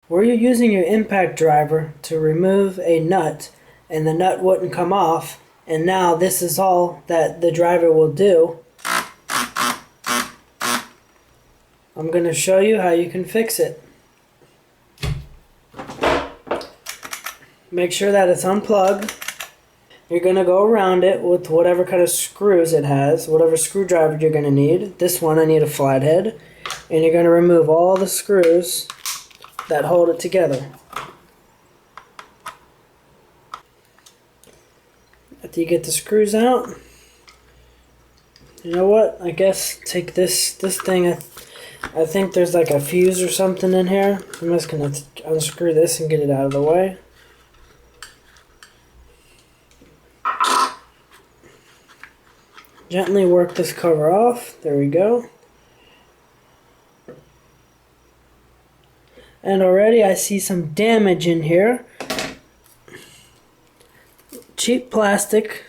Were you using your impact driver to remove a nut and the nut wouldn't come off, and now this is all that the driver will do, I'm going to show you how you can fix it. Make sure that it's unplugged. You're going to go around it with whatever kind of screws it has, whatever screwdriver you're going to need. This one I need a flathead. And you're going to remove all the screws that hold it together. After you get the screws out, you know what? I guess take this thing. I think there's like a fuse or something in here. I'm just going to unscrew this and get it out of the way. Gently work this cover off. There we go. And already I see some damage in here. Cheap plastic,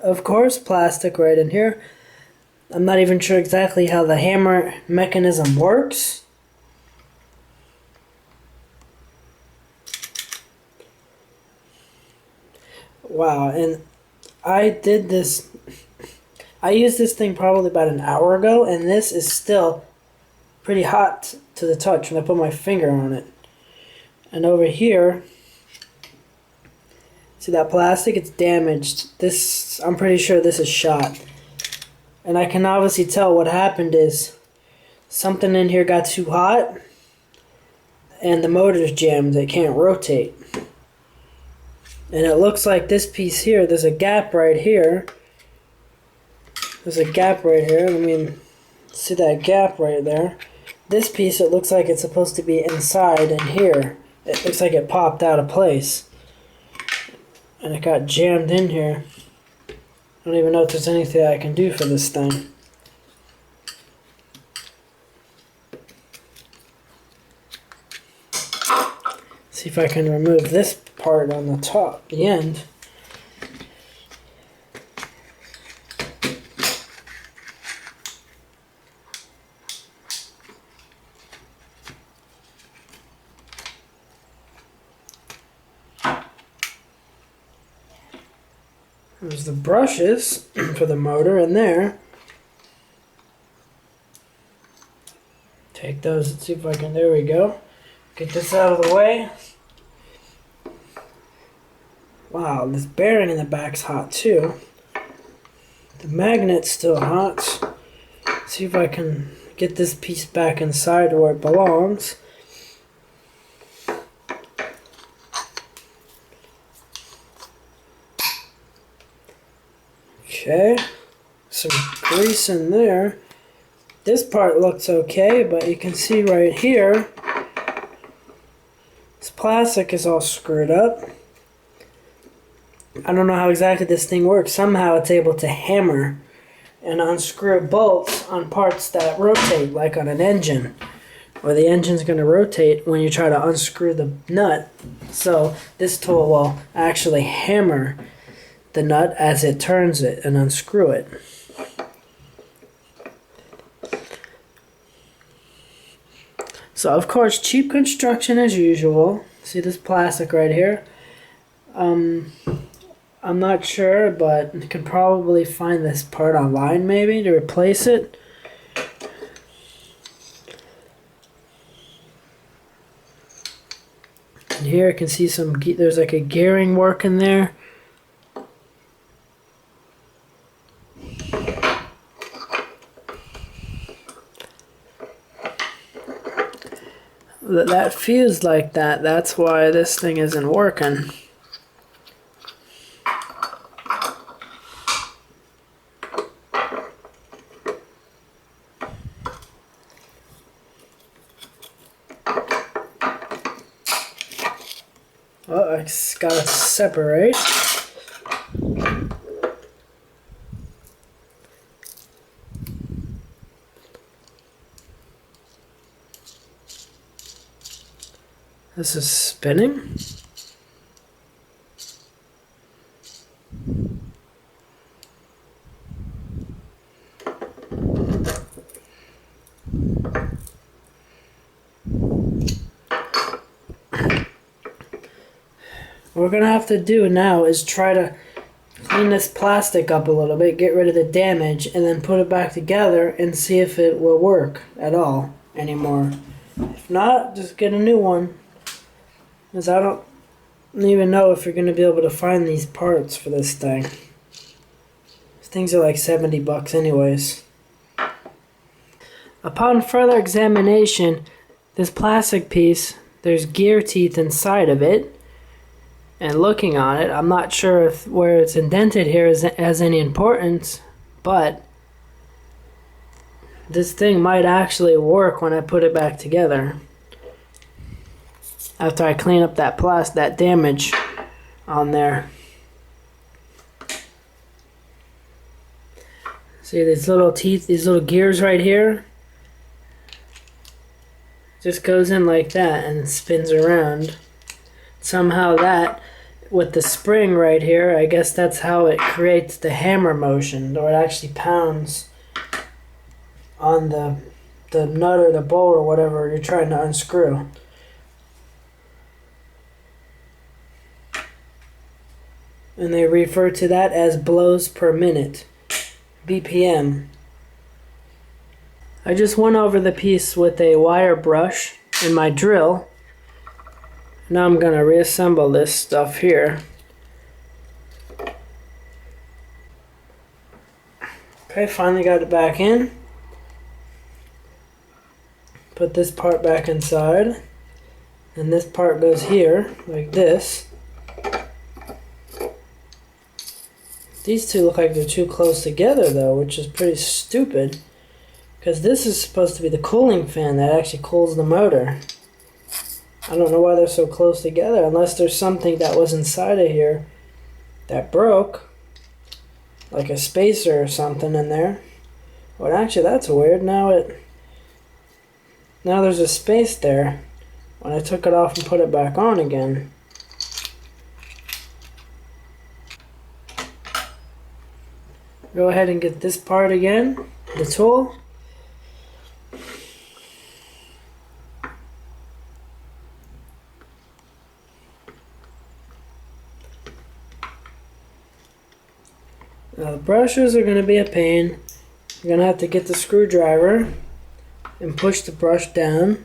of course, plastic right in here. I'm not even sure exactly how the hammer mechanism works. Wow, and I used this thing probably about an hour ago, and this is still pretty hot to the touch when I put my finger on it. And over here, see that plastic? It's damaged. This, I'm pretty sure this is shot. And I can obviously tell what happened is something in here got too hot and the motor's jammed. It can't rotate. And it looks like this piece here, there's a gap right here. There's a gap right here. Let me see that gap right there. This piece, it looks like it's supposed to be inside in here. It looks like it popped out of place. And it got jammed in here. I don't even know if there's anything I can do for this thing. See if I can remove this part on the top, the end. There's the brushes for the motor in there. Take those and see if I can, there we go. Get this out of the way. Wow, this bearing in the back's hot too. The magnet's still hot. See if I can get this piece back inside where it belongs. Okay, some grease in there. This part looks okay, but you can see right here, this plastic is all screwed up. I don't know how exactly this thing works. Somehow it's able to hammer and unscrew bolts on parts that rotate, like on an engine, where the engine's going to rotate when you try to unscrew the nut. So this tool will actually hammer the nut as it turns it and unscrew it. So of course, cheap construction as usual. See this plastic right here? I'm not sure, but you can probably find this part online maybe to replace it. And here you can see there's like a gearing work in there. That fused like that, that's why this thing isn't working. Oh, I just gotta separate. This is spinning. What we're going to have to do now is try to clean this plastic up a little bit, get rid of the damage, and then put it back together and see if it will work at all anymore. If not, just get a new one. Because I don't even know if you're going to be able to find these parts for this thing. These things are like $70 anyways. Upon further examination, this plastic piece, there's gear teeth inside of it. And looking on it, I'm not sure if where it's indented here has any importance, but this thing might actually work when I put it back together. After I clean up that damage on there. See these little teeth, these little gears right here? Just goes in like that and spins around. Somehow that, with the spring right here, I guess that's how it creates the hammer motion, or it actually pounds on the nut or the bolt or whatever you're trying to unscrew. And they refer to that as blows per minute, BPM. I just went over the piece with a wire brush and my drill. Now I'm going to reassemble this stuff here. Okay, finally got it back in. Put this part back inside. And this part goes here, like this. These two look like they're too close together though, which is pretty stupid. Because this is supposed to be the cooling fan that actually cools the motor. I don't know why they're so close together, unless there's something that was inside of here that broke. Like a spacer or something in there. Well, actually that's weird. Now there's a space there when I took it off and put it back on again. Go ahead and get this part again, the tool. Now the brushes are going to be a pain. You're going to have to get the screwdriver and push the brush down.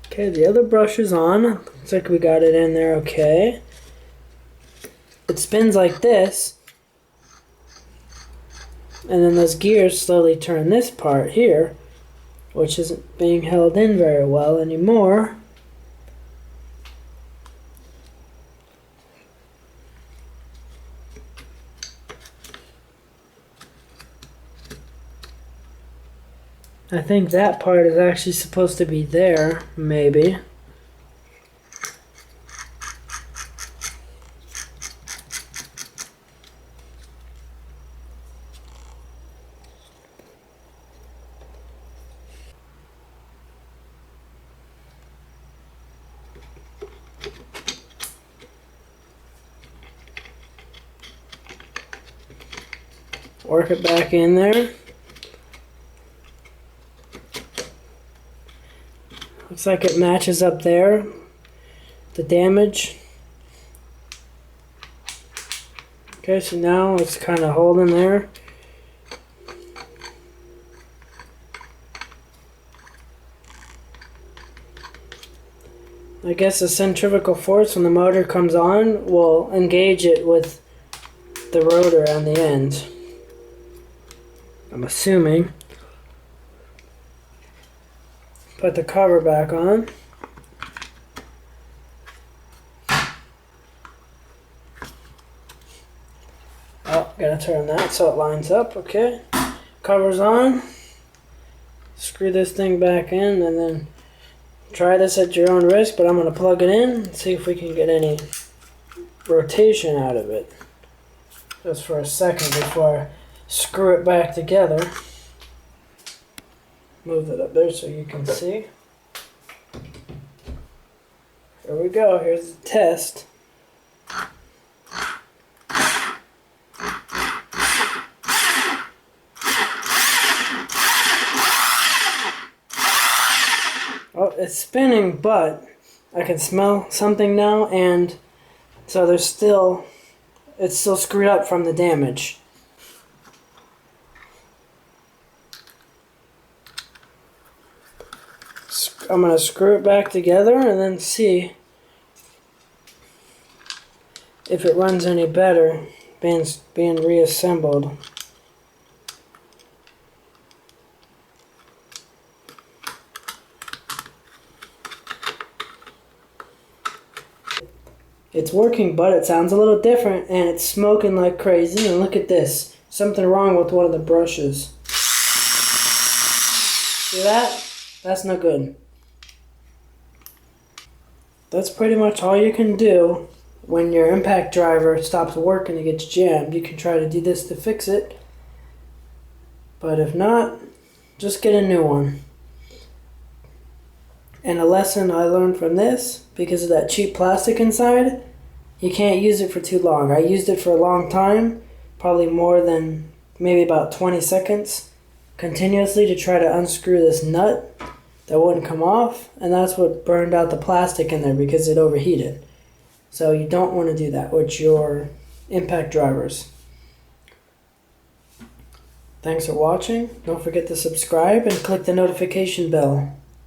Okay, the other brush is on. Looks like we got it in there okay. It spins like this. And then those gears slowly turn this part here, which isn't being held in very well anymore. I think that part is actually supposed to be there, maybe. Work it back in there. Looks like it matches up there, the damage. Okay, so now it's kind of holding there. I guess the centrifugal force when the motor comes on will engage it with the rotor on the end. I'm assuming. Put the cover back on. Oh, gotta turn that so it lines up, okay. Cover's on. Screw this thing back in and then try this at your own risk, but I'm gonna plug it in and see if we can get any rotation out of it. Just for a second before I screw it back together. Move it up there so you can see. Here we go, here's the test. Oh, it's spinning, but I can smell something now, and so it's still screwed up from the damage. I'm going to screw it back together and then see if it runs any better being reassembled. It's working, but it sounds a little different, and it's smoking like crazy. And look at this. Something wrong with one of the brushes. See that? That's no good. That's pretty much all you can do when your impact driver stops working and gets jammed. You can try to do this to fix it. But if not, just get a new one. And a lesson I learned from this, because of that cheap plastic inside, you can't use it for too long. I used it for a long time, probably more than maybe about 20 seconds, continuously to try to unscrew this nut that wouldn't come off, and that's what burned out the plastic in there because it overheated. So you don't want to do that with your impact drivers. Thanks for watching. Don't forget to subscribe and click the notification bell.